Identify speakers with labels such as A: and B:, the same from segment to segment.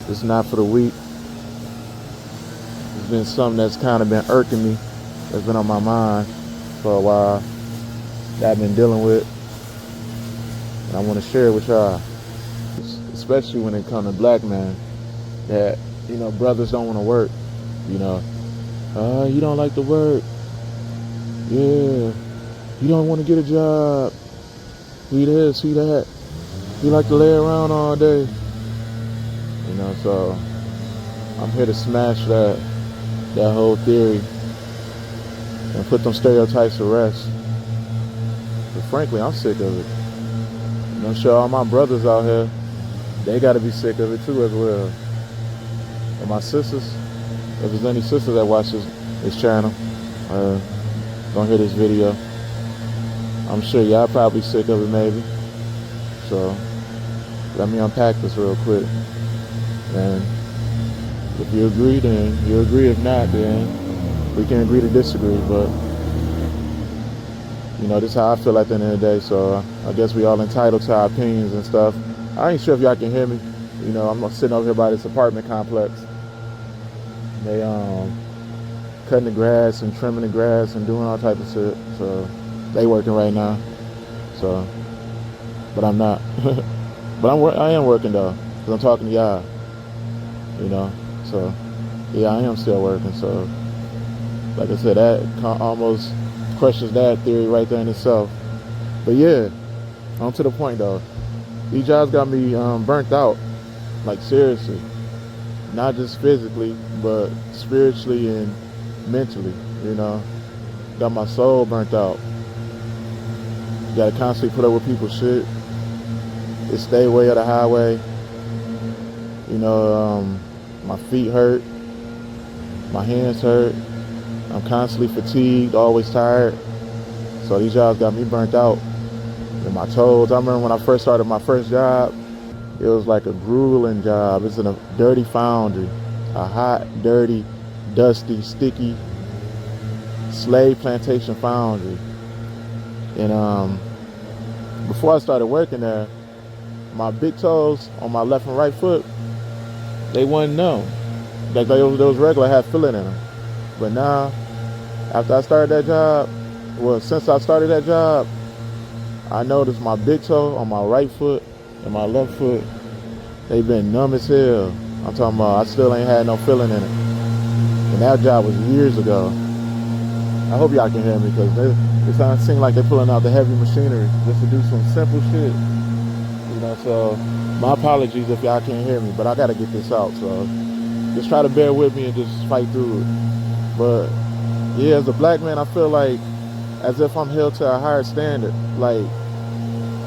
A: It's not for the weak. It's been something that's kind of been irking me. That's been on my mind for a while. That I've been dealing with. And I want to share it with y'all. Especially when it comes to black men. That, brothers don't want to work. You don't like to work. Yeah. You don't want to get a job. See this, see that. You like to lay around all day. So I'm here to smash that whole theory and put them stereotypes to rest. But frankly, I'm sick of it. I'm sure all my brothers out here, they got to be sick of it too as well. And my sisters, if there's any sisters that watch this channel, gonna hear this video, I'm sure y'all probably sick of it maybe. So let me unpack this real quick. And if you agree, then you agree. If not, then we can agree to disagree. But this is how I feel at the end of the day. So I guess we all entitled to our opinions and stuff. I ain't sure if y'all can hear me. I'm sitting over here by this apartment complex. They cutting the grass and trimming the grass and doing all type of shit. So they working right now. So, but I'm not. But I am working though, because I'm talking to y'all. So yeah, I am still working. So like I said, that almost questions that theory right there in itself. But yeah, on to the point though. These jobs got me burnt out, like seriously. Not just physically, but spiritually and mentally, Got my soul burnt out. Gotta constantly put up with people's shit. It stay way of the highway. My feet hurt. My hands hurt. I'm constantly fatigued, always tired. So these jobs got me burnt out. And my toes, I remember when I first started my first job, it was like a grueling job. It's in a dirty foundry. A hot, dirty, dusty, sticky slave plantation foundry. And before I started working there, my big toes on my left and right foot, they wasn't numb. Like they was regular, I had feeling in them. But now, after I started that job, since I started that job, I noticed my big toe on my right foot and my left foot, they been numb as hell. I'm talking about I still ain't had no feeling in it. And that job was years ago. I hope y'all can hear me, because it seems like they're pulling out the heavy machinery just to do some simple shit. So my apologies if y'all can't hear me, but I gotta get this out. So just try to bear with me and just fight through it. But yeah, as a black man, I feel like as if I'm held to a higher standard, like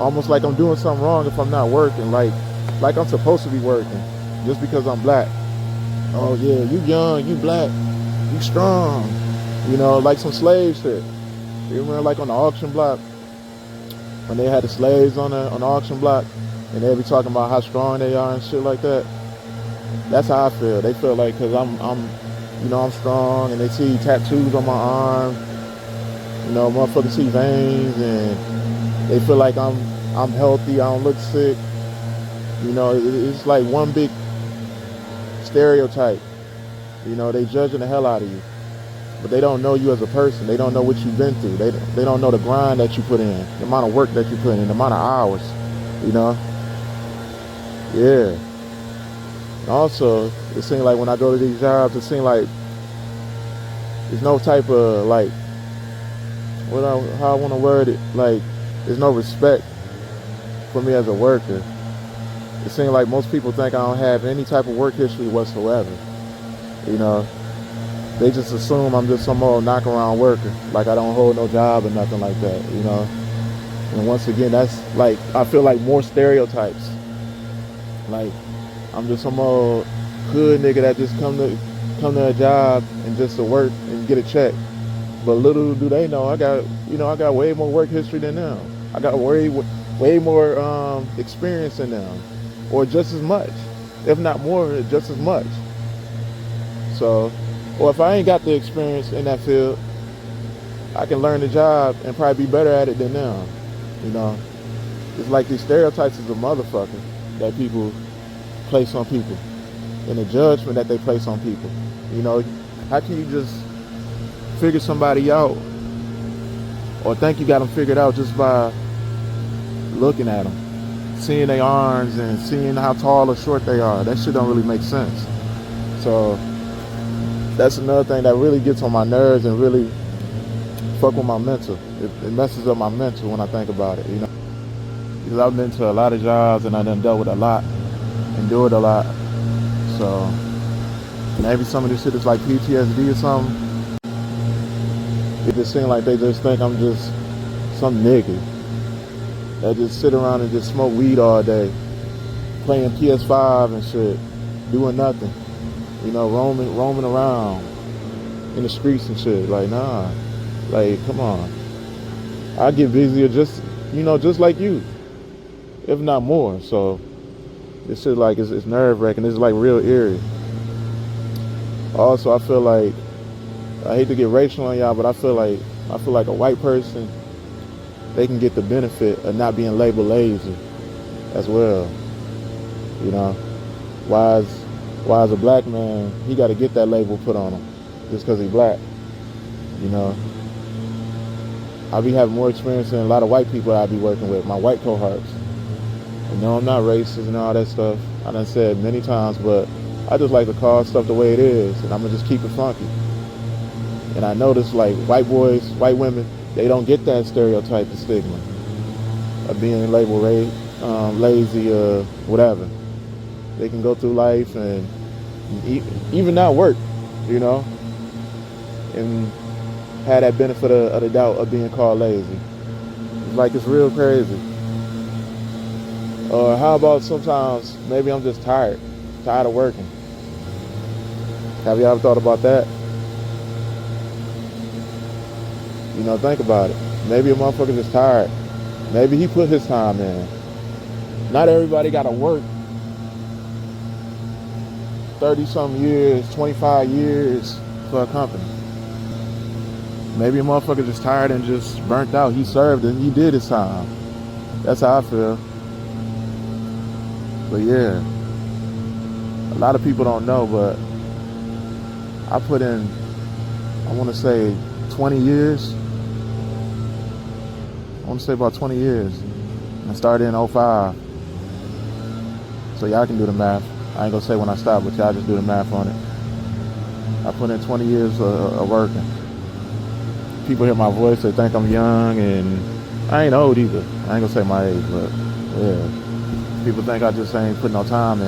A: almost like I'm doing something wrong if I'm not working, like I'm supposed to be working just because I'm black. Oh yeah, you young, you black, you strong, like some slave shit. You remember like on the auction block when they had the slaves on the auction block and they be talking about how strong they are and shit like that. That's how I feel. They feel like because I'm strong, and they see tattoos on my arm. Motherfuckers see veins, and they feel like I'm healthy. I don't look sick. It's like one big stereotype. They judging the hell out of you, but they don't know you as a person. They don't know what you've been through. They don't know the grind that you put in, the amount of work that you put in, the amount of hours. Yeah. And also, it seems like when I go to these jobs, it seems like there's no type of like, how I want to word it, like there's no respect for me as a worker. It seems like most people think I don't have any type of work history whatsoever. They just assume I'm just some old knock-around worker, like I don't hold no job or nothing like that. And once again, that's like, I feel like more stereotypes. Like I'm just some old hood nigga that just come to a job and just to work and get a check. But little do they know, I got way more work history than them. I got way more experience than them, or just as much, if not more, just as much. So, or if I ain't got the experience in that field, I can learn the job and probably be better at it than them. It's like these stereotypes is a motherfucker that people place on people. and the judgment that they place on people. You know, how can you just figure somebody out or think you got them figured out just by looking at them, seeing their arms and seeing how tall or short they are? That shit don't really make sense. So that's another thing that really gets on my nerves and really fuck with my mental. It messes up my mental when I think about it, you know. Because I've been to a lot of jobs and I done dealt with a lot, endured a lot. So maybe some of this shit is like PTSD or something. It just seems like they just think I'm just some nigga that just sit around and just smoke weed all day, playing PS5 and shit, doing nothing. You know, roaming around in the streets and shit. Like, nah. Like, come on. I get busier just like you, if not more. So this shit, like, it's nerve-wracking. It's like real eerie. Also, I feel like, I hate to get racial on y'all, but I feel like a white person, they can get the benefit of not being labeled lazy as well. You know, why is a black man, he got to get that label put on him just because he's black? You know, I be having more experience than a lot of white people I be working with, my white cohorts. You know, I'm not racist and all that stuff. I done said many times, but I just like to call stuff the way it is, and I'm gonna just keep it funky. And I notice, like, white boys, white women, they don't get that stereotype and stigma of being labeled lazy or whatever. They can go through life and even not work, you know, and have that benefit of the doubt of being called lazy. It's like, it's real crazy. Or how about sometimes maybe I'm just tired of working. Have you ever thought about that? You know, think about it. Maybe a motherfucker just tired. Maybe he put his time in. Not everybody got to work 30-something years, 25 years for a company. Maybe a motherfucker just tired and just burnt out. He served and he did his time. That's how I feel. But yeah, a lot of people don't know, but I put in, I want to say 20 years. I want to say about 20 years. I started in 05. So y'all can do the math. I ain't gonna say when I stopped, but y'all just do the math on it. I put in 20 years of working. People hear my voice, they think I'm young, and I ain't old either. I ain't gonna say my age, but yeah. People think I just ain't putting no time in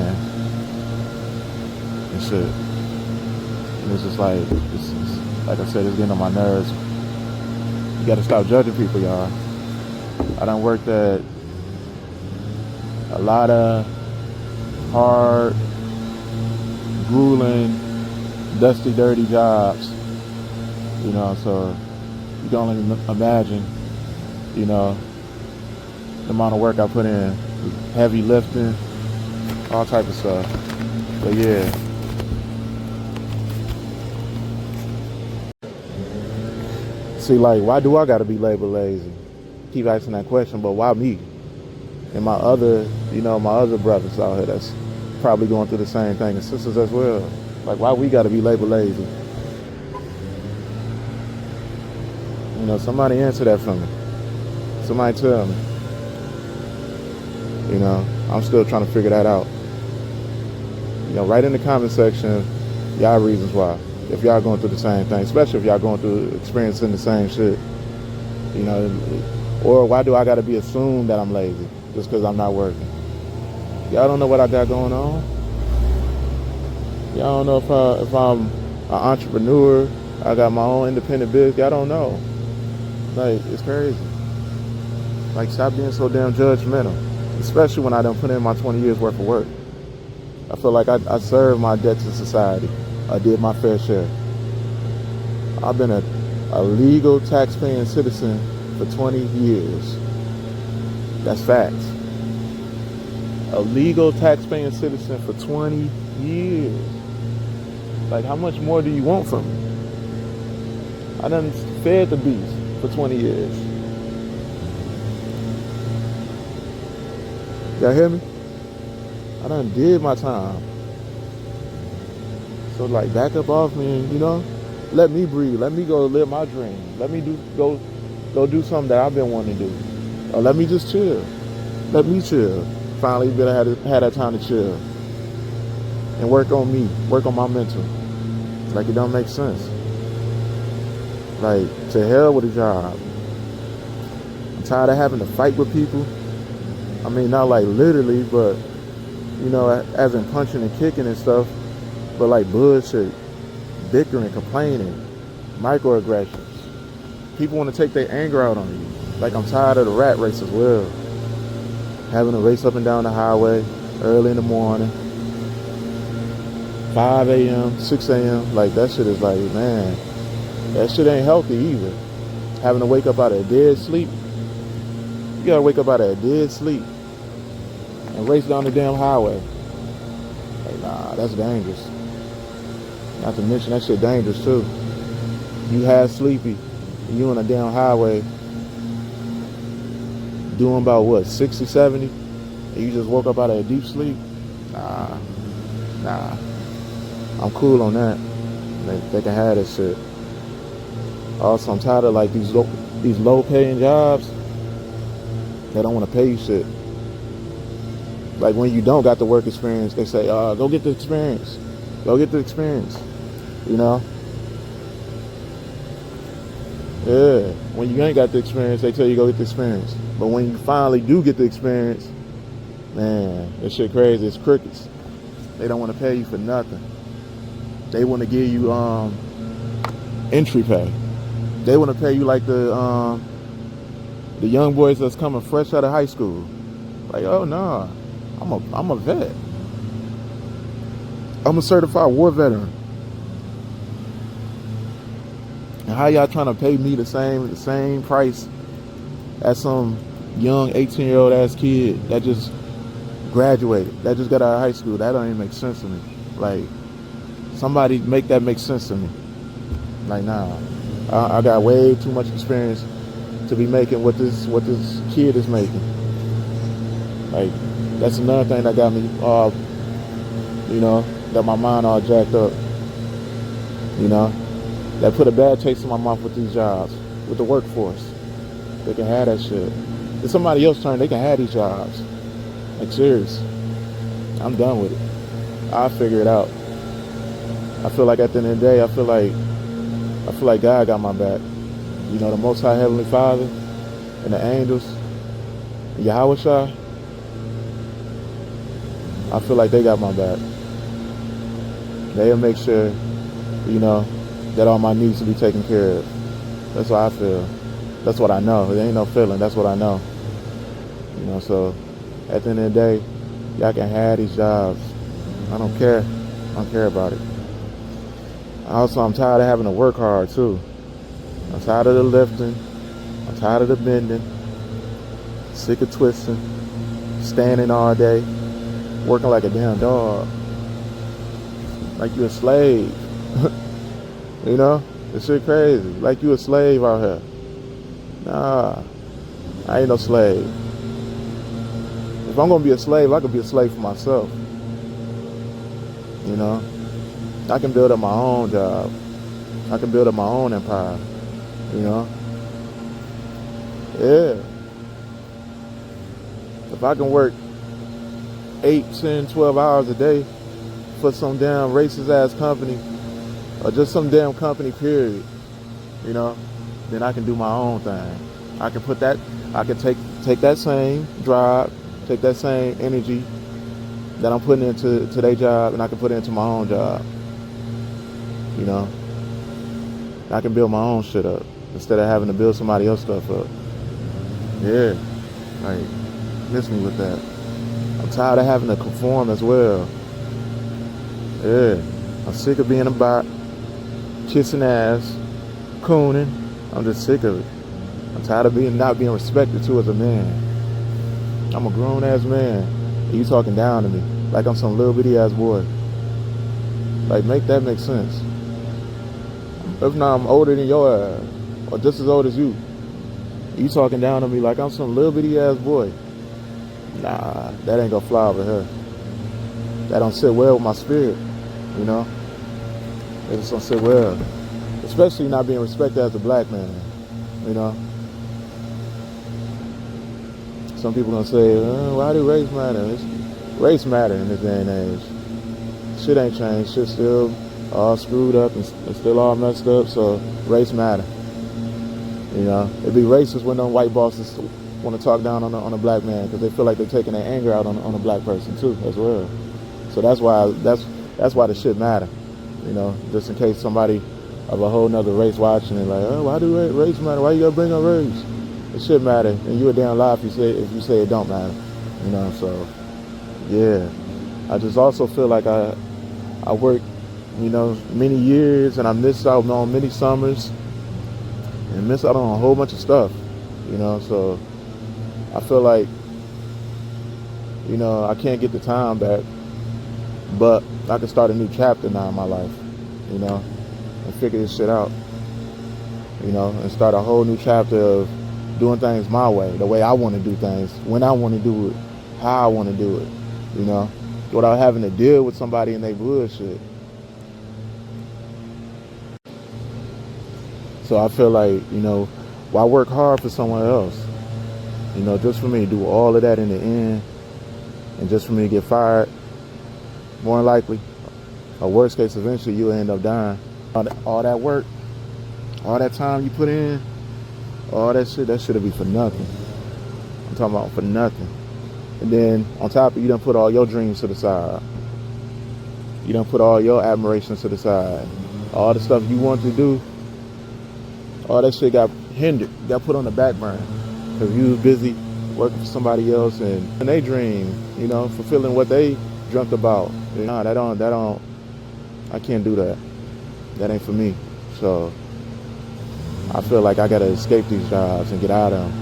A: and shit. And it's just like, it's like I said, it's getting on my nerves. You gotta stop judging people, y'all. I done worked at a lot of hard, grueling, dusty, dirty jobs. You know, so you can only imagine, you know, the amount of work I put in. Heavy lifting, all type of stuff. But yeah. See, like, why do I gotta be labeled lazy? Keep asking that question, but why me? And my other brothers out here that's probably going through the same thing, and sisters as well. Like, why we gotta be labeled lazy? You know, somebody answer that for me. Somebody tell me. You know, I'm still trying to figure that out. You know, write in the comment section y'all reasons why. If y'all going through the same thing, especially if y'all going through experiencing the same shit. You know, or why do I got to be assumed that I'm lazy just because I'm not working? Y'all don't know what I got going on. Y'all don't know if I'm an entrepreneur. I got my own independent business. Y'all don't know. Like, it's crazy. Like, stop being so damn judgmental. Especially when I done put in my 20 years worth of work. I feel like I served my debt to society. I did my fair share. I've been a legal tax-paying citizen for 20 years. That's facts. A legal tax-paying citizen for 20 years. Like, how much more do you want from me? I done fed the beast for 20 years. Y'all hear me? I done did my time. So like back up off me and, let me breathe. Let me go live my dream. Let me go do something that I've been wanting to do. Or let me just chill. Let me chill. Finally been had that time to chill. And work on me. Work on my mental. Like, it don't make sense. Like, to hell with a job. I'm tired of having to fight with people. I mean, not like literally, but, as in punching and kicking and stuff. But like bullshit, bickering, complaining, microaggressions. People want to take their anger out on you. Like, I'm tired of the rat race as well. Having to race up and down the highway early in the morning. 5 a.m., 6 a.m. Like, that shit is like, man, that shit ain't healthy either. Having to wake up out of a dead sleep. You gotta wake up out of a dead sleep and race down the damn highway. Like, nah, that's dangerous. Not to mention that shit dangerous too. You half sleepy, and you on a damn highway doing about what, 60, 70, and you just woke up out of a deep sleep? Nah. I'm cool on that. They can have this shit. Also, I'm tired of like these low paying jobs. They don't want to pay you shit. Like, when you don't got the work experience, they say, go get the experience. Go get the experience. Yeah. When you ain't got the experience, they tell you go get the experience. But when you finally do get the experience, man, that shit crazy. It's crickets. They don't want to pay you for nothing. They want to give you entry pay. They want to pay you like the young boys that's coming fresh out of high school. Like, oh no, I'm a vet. I'm a certified war veteran. And how y'all trying to pay me the same price as some young 18-year-old ass kid that just graduated, that just got out of high school? That don't even make sense to me. Like, somebody make that make sense to me. Like, nah, I got way too much experience to be making what this kid is making. Like, that's another thing that got me that my mind all jacked up. That put a bad taste in my mouth with these jobs, with the workforce. They can have that shit. It's somebody else's turn, they can have these jobs. Like, serious. I'm done with it. I'll figure it out. I feel like at the end of the day, I feel like God got my back. The Most High Heavenly Father and the angels, Yahweh Shai, I feel like they got my back. They'll make sure, that all my needs will be taken care of. That's what I feel. That's what I know. It ain't no feeling. That's what I know. So at the end of the day, y'all can have these jobs. I don't care. I don't care about it. Also, I'm tired of having to work hard too. I'm tired of the lifting. I'm tired of the bending. Sick of twisting. Standing all day. Working like a damn dog. Like you a slave. This shit crazy. Like you a slave out here. Nah, I ain't no slave. If I'm gonna be a slave, I can be a slave for myself. I can build up my own job. I can build up my own empire. Yeah. If I can work 8, 10, 12 hours a day for some damn racist ass company, or just some damn company, period, then I can do my own thing. I can take that same drive, take that same energy that I'm putting into their job, and I can put it into my own job. I can build my own shit up instead of having to build somebody else's stuff up. Yeah, like, miss me with that. I'm tired of having to conform as well. Yeah, I'm sick of being a bot, kissing ass, cooning. I'm just sick of it. I'm tired of not being respected too as a man. I'm a grown ass man, and you talking down to me like I'm some little bitty ass boy. Like, make that make sense. If not, I'm older than your ass, or just as old as you. You talking down to me like I'm some little bitty ass boy. Nah, that ain't gonna fly over here. That don't sit well with my spirit, They just don't sit well. Especially not being respected as a black man, you know. Some people gonna say, why do race matter? Race matter in this day and age. Shit ain't changed. Shit's still all screwed up and still all messed up, so race matter. You know, it'd be racist when them white bosses want to talk down on a black man because they feel like they're taking their anger out on a black person too as well. So that's why the shit matter. You know, just in case somebody of a whole nother race watching it, like, oh, why do race matter? Why you gotta bring up race? It should matter, and you a damn lie if you say it don't matter. You know, so yeah. I just also feel like I worked, you know, many years, and I missed out on many summers, and missed out on a whole bunch of stuff. You know, so I feel like, you know, I can't get the time back, but I can start a new chapter now in my life. You know, and figure this shit out. You know, and start a whole new chapter of doing things my way, the way I want to do things, when I want to do it, how I want to do it, you know, without having to deal with somebody and they bullshit. So I feel like, you know, why work hard for someone else? You know, just for me to do all of that in the end, and just for me to get fired, more than likely, or worst case, eventually you'll end up dying. All that work, all that time you put in, all that shit'll be for nothing. I'm talking about for nothing. And then on top of it, you done put all your dreams to the side. You done put all your admirations to the side. All the stuff you want to do, all that shit got hindered, got put on the back burner. Because you was busy working for somebody else and they dream, you know, fulfilling what they dreamt about. You know, that don't, I can't do that. That ain't for me. So I feel like I gotta escape these jobs and get out of them.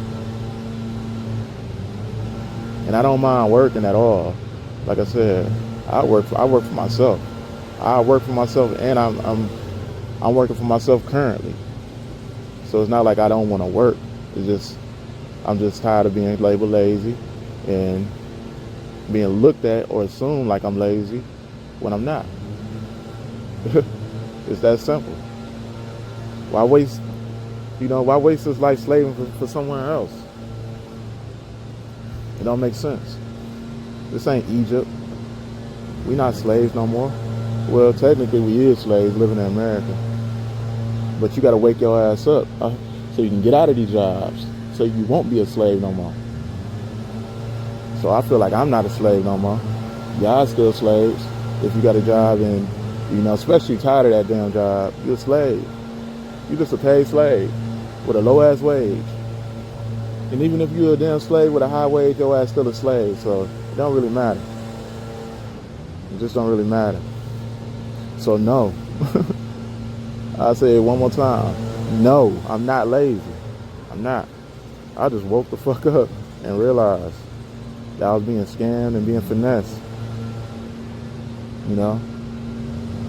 A: And I don't mind working at all. Like I said, I work for myself. I work for myself, and I'm working for myself currently. So it's not like I don't want to work. It's just I'm just tired of being labeled lazy and being looked at or assumed like I'm lazy when I'm not. It's that simple. Why waste this life slaving for someone else? It don't make sense. This ain't Egypt. We not slaves no more. Well, technically we is slaves living in America. But you gotta wake your ass up so you can get out of these jobs, so you won't be a slave no more. So I feel like I'm not a slave no more. Y'all still slaves. If you got a job and, you know, especially tired of that damn job, you're a slave. You're just a paid slave with a low-ass wage. And even if you're a damn slave with a high wage, your ass still a slave. So it don't really matter. It just don't really matter. So no. I'll say it one more time. No, I'm not lazy. I'm not. I just woke the fuck up and realized that I was being scammed and being finessed. You know?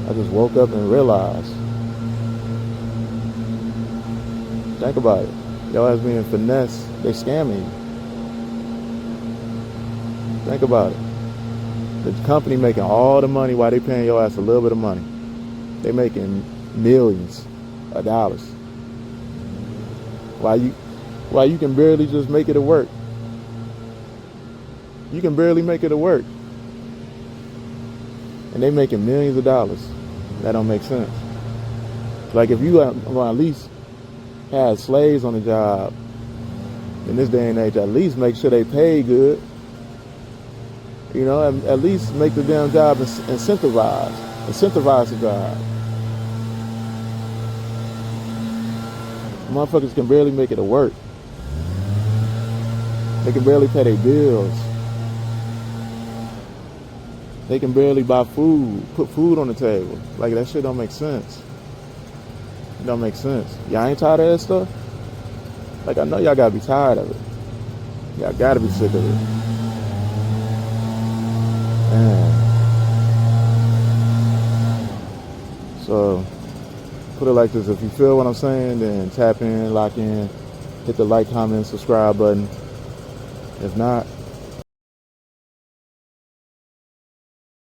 A: I just woke up and realized. Think about it. Y'all ass being finessed. They scamming you. Think about it. The company making all the money while they paying your ass a little bit of money. They making millions of dollars. While you can barely just make it to work. You can barely make it to work. And they making millions of dollars. That don't make sense. Like if you at least have slaves on the job in this day and age, at least make sure they pay good. You know, at least make the damn job incentivize the job. Motherfuckers can barely make it to work. They can barely pay their bills. They can barely buy food, put food on the table. Like, that shit don't make sense. It don't make sense. Y'all ain't tired of that stuff? Like, I know y'all gotta be tired of it. Y'all gotta be sick of it. Man. So, put it like this. If you feel what I'm saying, then tap in, lock in, hit the like, comment, subscribe button. If not,